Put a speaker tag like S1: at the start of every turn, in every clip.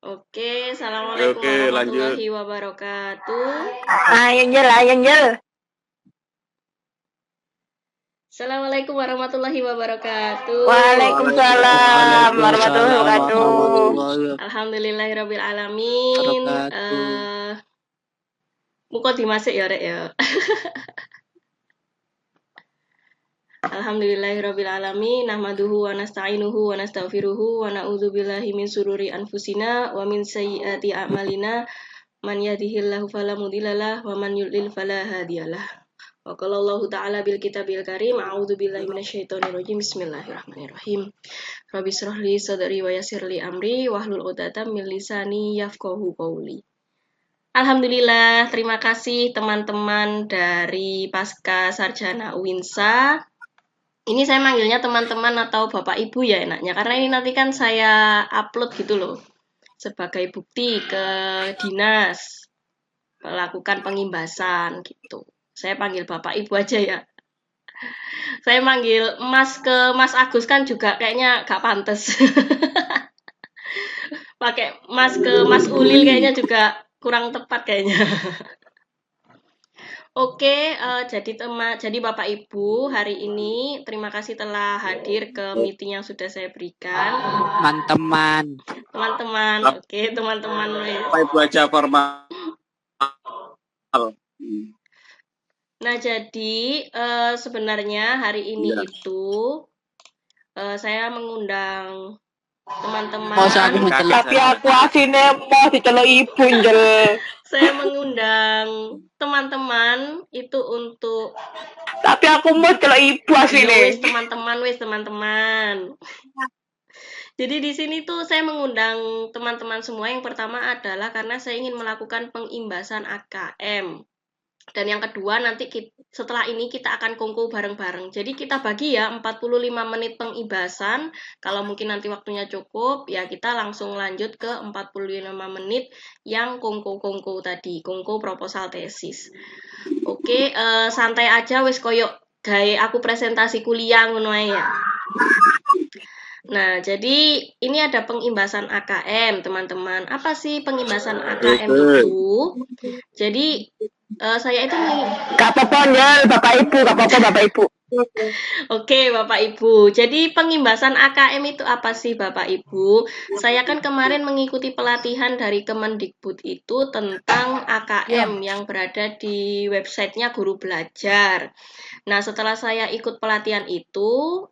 S1: Oke, assalamualaikum
S2: Oke, lanjut.
S1: warahmatullahi wabarakatuh.
S3: Yang jel.
S1: Assalamualaikum warahmatullahi wabarakatuh.
S3: Waalaikumsalam warahmatullahi wabarakatuh.
S1: Alhamdulillahirabbil alamin. Muka dimasuk ya rek ya. Alhamdulillahirabbil alamin, nahmaduhu wa nasta'inuhu wa nastaghfiruhu wa na'udzubillahi min sururi anfusina wa min sayyiati a'malina. Man yahdihillahu fala mudhillalah wa man yudlil fala hadiyalah. Wa qala Allahu ta'ala bil kitabil karim, a'udzubillahi minasyaitonir rajim. Bismillahirrahmanirrahim. Rabbi shrah li sadri wa yassir li amri wahlul 'uqdatam min lisani yafqahu qawli. Alhamdulillah, terima kasih teman-teman dari Pasca Sarjana UINSA. Ini saya manggilnya teman-teman atau Bapak Ibu ya enaknya, karena ini nanti kan saya upload gitu loh, sebagai bukti ke dinas melakukan pengimbasan gitu. Saya panggil Bapak Ibu aja ya. Saya manggil Mas ke Mas Agus kan juga kayaknya gak pantas. Pakai Mas ke Mas Ulil kayaknya juga kurang tepat kayaknya. Oke, jadi Bapak Ibu hari ini terima kasih telah hadir ke meeting yang sudah saya berikan. Teman-teman, oke teman-teman.
S2: Bapak Ibu aja formal.
S1: Nah jadi sebenarnya hari ini itu saya mengundang teman-teman.
S3: Tapi aku aslinya mau diceluk ibu jel.
S1: Saya mengundang teman-teman itu untuk.
S3: Tapi aku mau diceluk ibu aslinya.
S1: Wis teman-teman. Jadi di sini tuh saya mengundang teman-teman semua. Yang pertama adalah karena saya ingin melakukan pengimbasan AKM. Dan yang kedua nanti setelah ini kita akan kongko bareng-bareng. Jadi kita bagi ya 45 menit pengimbasan. Kalau mungkin nanti waktunya cukup, ya kita langsung lanjut ke 45 menit yang kongko-kongko tadi, kongko proposal tesis. Oke, santai aja wis koyok gawe aku presentasi kuliah ngono ya. Nah, jadi ini ada pengimbasan AKM, teman-teman. Apa sih pengimbasan AKM itu? Jadi saya itu
S3: gak apa-apa ya Bapak Ibu, gak apa-apa Bapak Ibu.
S1: Oke, Bapak Ibu. Jadi pengimbasan AKM itu apa sih, Bapak Ibu? Saya kan kemarin mengikuti pelatihan dari Kemendikbud itu tentang AKM yang berada di websitenya Guru Belajar. Nah, setelah saya ikut pelatihan itu,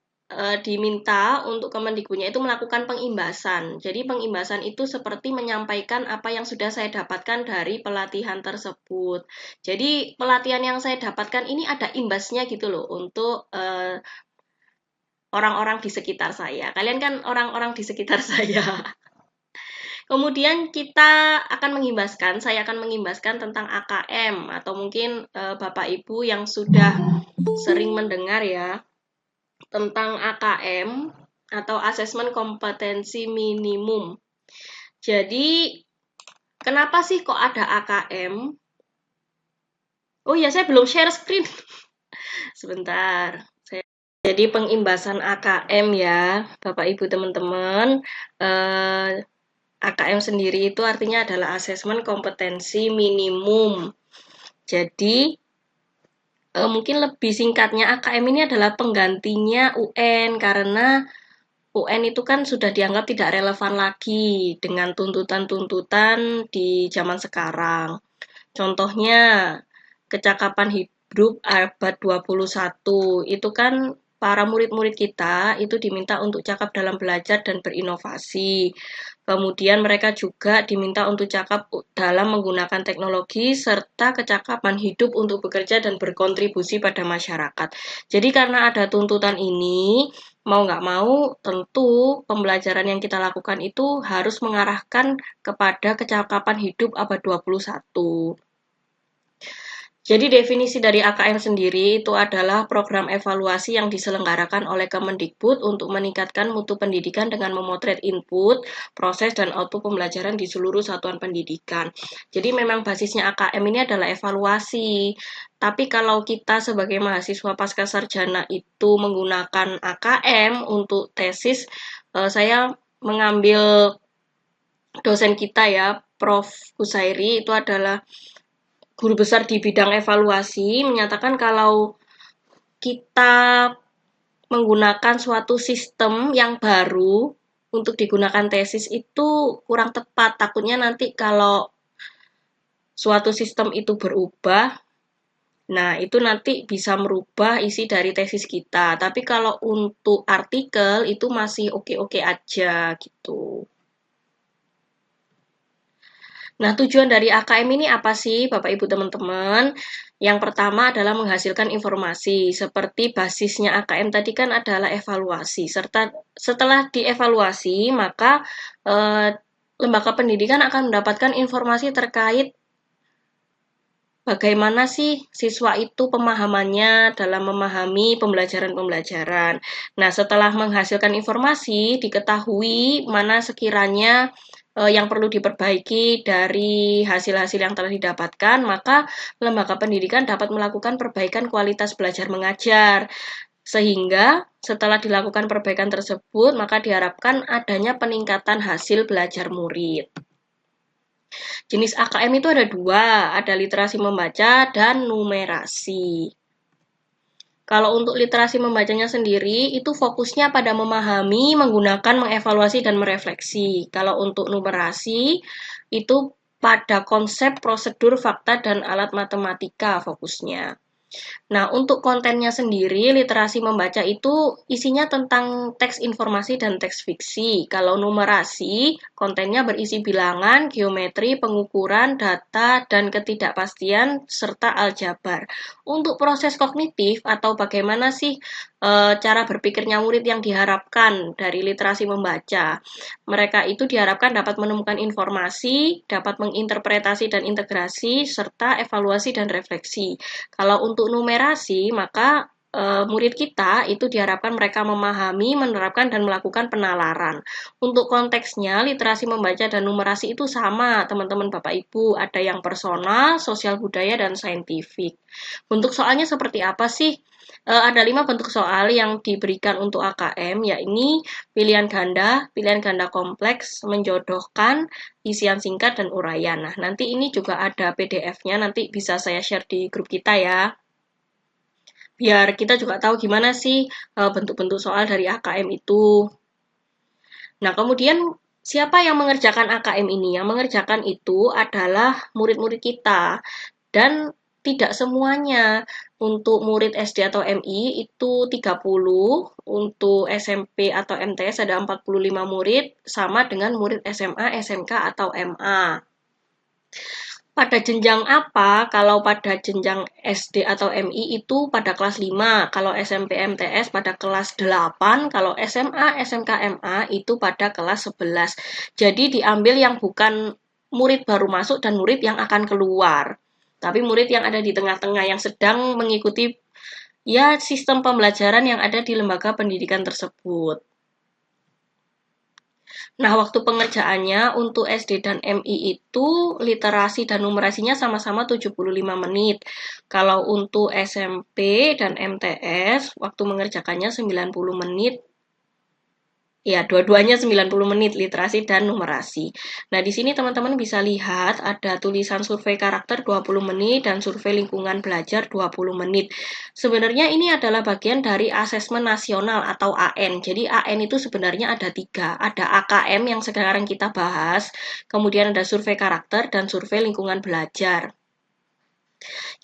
S1: diminta untuk Kemendikbudnya itu melakukan pengimbasan. Jadi pengimbasan itu seperti menyampaikan apa yang sudah saya dapatkan dari pelatihan tersebut. Jadi pelatihan yang saya dapatkan ini ada imbasnya gitu loh untuk orang-orang di sekitar saya. Kalian kan orang-orang di sekitar saya. Kemudian kita akan saya akan mengimbaskan tentang AKM atau mungkin Bapak Ibu yang sudah sering mendengar ya tentang AKM atau Asesmen Kompetensi Minimum. Jadi, kenapa sih kok ada AKM? Oh ya, saya belum share screen. Sebentar. Jadi pengimbasan AKM ya, Bapak Ibu teman-teman. AKM sendiri itu artinya adalah Asesmen Kompetensi Minimum. Jadi, mungkin lebih singkatnya AKM ini adalah penggantinya UN karena UN itu kan sudah dianggap tidak relevan lagi dengan tuntutan-tuntutan di zaman sekarang. Contohnya, kecakapan hidup abad 21 itu kan para murid-murid kita itu diminta untuk cakap dalam belajar dan berinovasi. Kemudian mereka juga diminta untuk cakap dalam menggunakan teknologi serta kecakapan hidup untuk bekerja dan berkontribusi pada masyarakat. Jadi karena ada tuntutan ini, mau nggak mau tentu pembelajaran yang kita lakukan itu harus mengarahkan kepada kecakapan hidup abad 21. Jadi definisi dari AKM sendiri itu adalah program evaluasi yang diselenggarakan oleh Kemendikbud untuk meningkatkan mutu pendidikan dengan memotret input, proses, dan output pembelajaran di seluruh satuan pendidikan. Jadi memang basisnya AKM ini adalah evaluasi. Tapi kalau kita sebagai mahasiswa pasca sarjana itu menggunakan AKM untuk tesis, saya mengambil dosen kita ya, Prof. Husairi, itu adalah guru besar di bidang evaluasi, menyatakan kalau kita menggunakan suatu sistem yang baru untuk digunakan tesis itu kurang tepat. Takutnya nanti kalau suatu sistem itu berubah, nah itu nanti bisa merubah isi dari tesis kita. Tapi kalau untuk artikel itu masih oke-oke aja gitu. Nah, tujuan dari AKM ini apa sih, Bapak Ibu teman-teman? Yang pertama adalah menghasilkan informasi, seperti basisnya AKM tadi kan adalah evaluasi. Serta setelah dievaluasi, maka lembaga pendidikan akan mendapatkan informasi terkait bagaimana sih siswa itu pemahamannya dalam memahami pembelajaran-pembelajaran. Nah, setelah menghasilkan informasi, diketahui mana sekiranya yang perlu diperbaiki dari hasil-hasil yang telah didapatkan, maka lembaga pendidikan dapat melakukan perbaikan kualitas belajar mengajar. Sehingga setelah dilakukan perbaikan tersebut, maka diharapkan adanya peningkatan hasil belajar murid. Jenis AKM itu ada dua, ada literasi membaca dan numerasi. Kalau untuk literasi membacanya sendiri, itu fokusnya pada memahami, menggunakan, mengevaluasi, dan merefleksi. Kalau untuk numerasi, itu pada konsep, prosedur, fakta, dan alat matematika fokusnya. Nah, untuk kontennya sendiri, literasi membaca itu isinya tentang teks informasi dan teks fiksi. Kalau numerasi, kontennya berisi bilangan, geometri, pengukuran, data, dan ketidakpastian, serta aljabar. Untuk proses kognitif atau bagaimana sih cara berpikirnya murid yang diharapkan dari literasi membaca. Mereka itu diharapkan dapat menemukan informasi, dapat menginterpretasi dan integrasi, serta evaluasi dan refleksi. Kalau untuk numerasi, maka murid kita itu diharapkan mereka memahami, menerapkan, dan melakukan penalaran. Untuk konteksnya, literasi membaca dan numerasi itu sama, teman-teman Bapak Ibu. Ada yang personal, sosial budaya, dan saintifik. Bentuk soalnya seperti apa sih? Ada 5 bentuk soal yang diberikan untuk AKM, yakni pilihan ganda kompleks, menjodohkan, isian singkat, dan uraian. Nah, nanti ini juga ada PDF-nya, nanti bisa saya share di grup kita ya. Biar kita juga tahu gimana sih bentuk-bentuk soal dari AKM itu. Nah, kemudian siapa yang mengerjakan AKM ini? Yang mengerjakan itu adalah murid-murid kita. Dan tidak semuanya. Untuk murid SD atau MI itu 30, untuk SMP atau MTS ada 45 murid, sama dengan murid SMA, SMK, atau MA. Pada jenjang apa? Kalau pada jenjang SD atau MI itu pada kelas 5, kalau SMP MTS pada kelas 8, kalau SMA, SMK, MA itu pada kelas 11. Jadi diambil yang bukan murid baru masuk dan murid yang akan keluar. Tapi murid yang ada di tengah-tengah yang sedang mengikuti ya sistem pembelajaran yang ada di lembaga pendidikan tersebut. Nah, waktu pengerjaannya untuk SD dan MI itu literasi dan numerasinya sama-sama 75 menit. Kalau untuk SMP dan MTS, waktu mengerjakannya 90 menit. Ya, dua-duanya 90 menit literasi dan numerasi. Nah, di sini teman-teman bisa lihat ada tulisan survei karakter 20 menit dan survei lingkungan belajar 20 menit. Sebenarnya ini adalah bagian dari asesmen nasional atau AN. Jadi AN itu sebenarnya ada 3. Ada AKM yang sekarang kita bahas, kemudian ada survei karakter dan survei lingkungan belajar.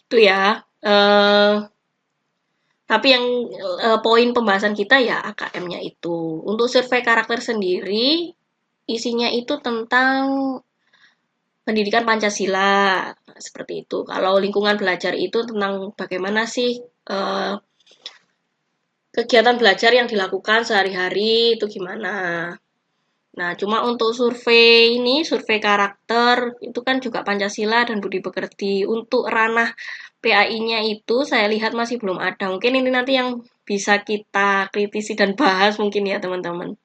S1: Itu ya. Tapi yang poin pembahasan kita ya AKM-nya itu. Untuk survei karakter sendiri, isinya itu tentang pendidikan Pancasila, seperti itu. Kalau lingkungan belajar itu tentang bagaimana sih kegiatan belajar yang dilakukan sehari-hari itu gimana. Nah, cuma untuk survei ini, survei karakter, itu kan juga Pancasila dan budi pekerti. Untuk ranah PAI-nya itu saya lihat masih belum ada. Mungkin ini nanti yang bisa kita kritisi dan bahas mungkin ya teman-teman.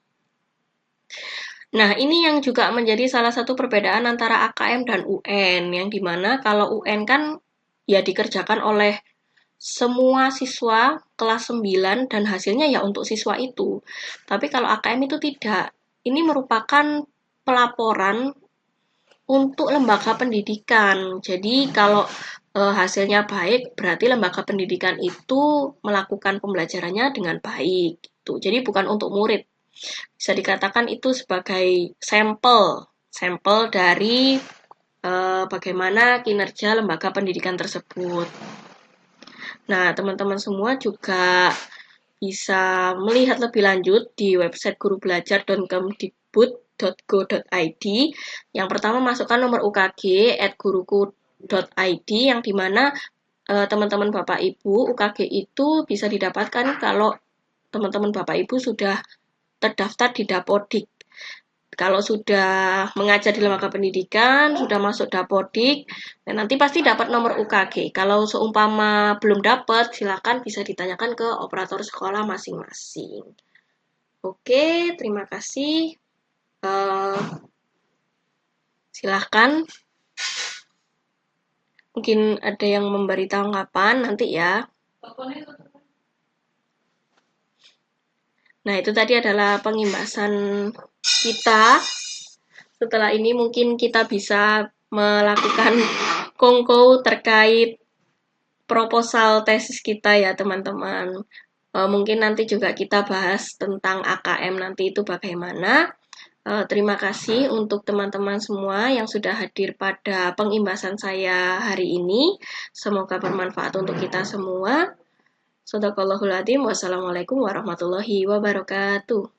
S1: Nah, ini yang juga menjadi salah satu perbedaan antara AKM dan UN, yang dimana kalau UN kan ya dikerjakan oleh semua siswa kelas 9 dan hasilnya ya untuk siswa itu. Tapi kalau AKM itu tidak. Ini merupakan pelaporan untuk lembaga pendidikan. Jadi kalau hasilnya baik, berarti lembaga pendidikan itu melakukan pembelajarannya dengan baik. Gitu. Jadi bukan untuk murid. Bisa dikatakan itu sebagai sampel dari bagaimana kinerja lembaga pendidikan tersebut. Nah, teman-teman semua juga bisa melihat lebih lanjut di website gurubelajar.kemdikbud.go.id. Yang pertama masukkan nomor UKG @guruku.id yang dimana teman-teman Bapak Ibu UKG itu bisa didapatkan kalau teman-teman Bapak Ibu sudah terdaftar di Dapodik. Kalau sudah mengajar di lembaga pendidikan, sudah masuk Dapodik, dan nanti pasti dapat nomor UKG. Kalau seumpama belum dapat, silakan bisa ditanyakan ke operator sekolah masing-masing. Oke, terima kasih. Silahkan. Mungkin ada yang memberi tanggapan nanti ya. Nah, itu tadi adalah pengimbasan kita. Setelah ini mungkin kita bisa melakukan kongko terkait proposal tesis kita ya teman-teman. Mungkin nanti juga kita bahas tentang AKM nanti itu bagaimana. Terima kasih untuk teman-teman semua yang sudah hadir pada pengimbasan saya hari ini. Semoga bermanfaat untuk kita semua. Shadaqallahul adzim. Wassalamualaikum warahmatullahi wabarakatuh.